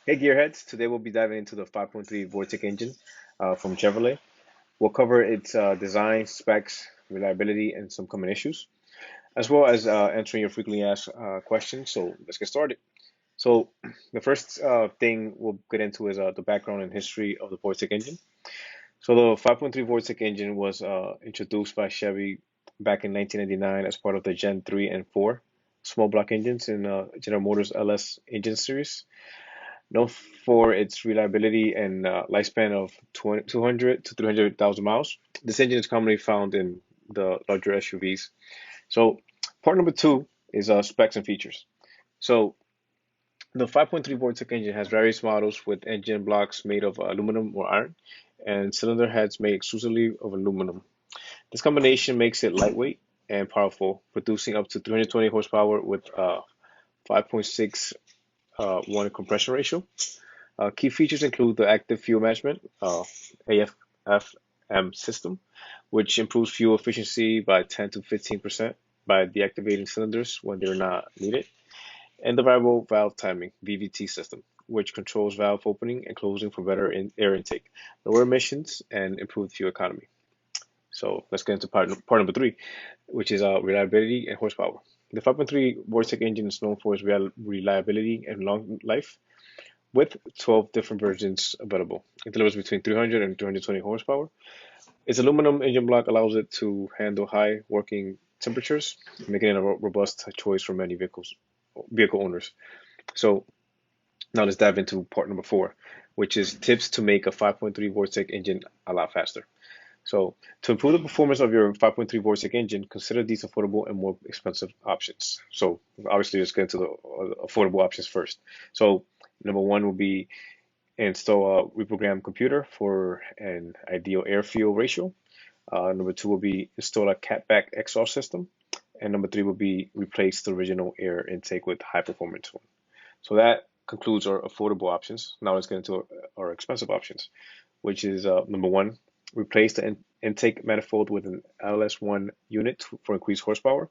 Hey Gearheads, today we'll be diving into the 5.3 Vortec engine from Chevrolet. We'll cover its design, specs, reliability, and some common issues, as well as answering your frequently asked questions. So let's get started. So the first thing we'll get into is the background and history of the Vortec engine. So the 5.3 Vortec engine was introduced by Chevy back in 1999 as part of the Gen 3 and 4 small block engines in General Motors LS engine series. Known for its reliability and lifespan of 200 to 300,000 miles. This engine is commonly found in the larger SUVs. So, part number two is specs and features. So, the 5.3 Vortec engine has various models with engine blocks made of aluminum or iron and cylinder heads made exclusively of aluminum. This combination makes it lightweight and powerful, producing up to 320 horsepower with 5.6 one compression ratio. Key features include the active fuel management AFFM system, which improves fuel efficiency by 10 to 15% by deactivating cylinders when they're not needed, and the variable valve timing VVT system, which controls valve opening and closing for better air intake, lower emissions, and improved fuel economy. So let's get into part number three, which is reliability and horsepower. The 5.3 Vortec engine is known for its reliability and long life with 12 different versions available. It delivers between 300 and 320 horsepower. Its aluminum engine block allows it to handle high working temperatures, making it a robust choice for many vehicle owners. So now let's dive into part number four, which is tips to make a 5.3 Vortec engine a lot faster. So to improve the performance of your 5.3 Vortec engine, consider these affordable and more expensive options. So obviously, let's get into the affordable options first. So number one will be install a reprogrammed computer for an ideal air fuel ratio. Number two will be install a catback exhaust system. And number three will be replace the original air intake with high performance one. So that concludes our affordable options. Now let's get into our expensive options, which is number one, replace the intake manifold with an LS1 unit for increased horsepower.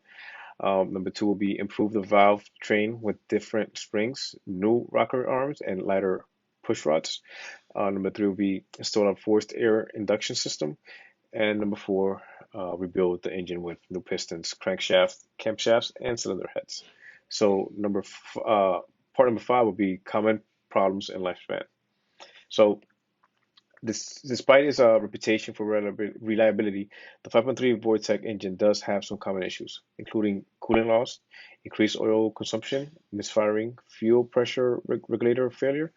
Number two will be improve the valve train with different springs, new rocker arms, and lighter push rods. Number three will be install a forced air induction system. And number four, rebuild the engine with new pistons, crankshaft, camshafts, and cylinder heads. So part number five will be common problems and lifespan. So despite its reputation for reliability, the 5.3 Vortec engine does have some common issues, including coolant loss, increased oil consumption, misfiring, fuel pressure regulator failure,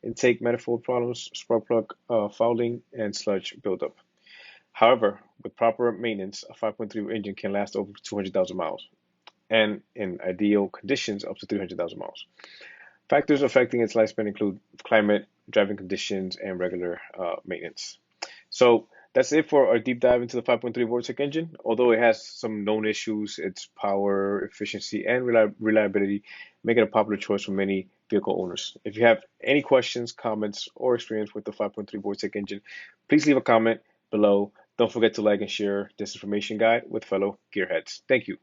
intake manifold problems, spark plug fouling, and sludge buildup. However, with proper maintenance, a 5.3 engine can last over 200,000 miles, and in ideal conditions, up to 300,000 miles. Factors affecting its lifespan include climate, driving conditions, and regular maintenance. So that's it for our deep dive into the 5.3 Vortec engine. Although it has some known issues, its power, efficiency, and reliability make it a popular choice for many vehicle owners. If you have any questions, comments, or experience with the 5.3 Vortec engine, please leave a comment below. Don't forget to like and share this information guide with fellow gearheads. Thank you.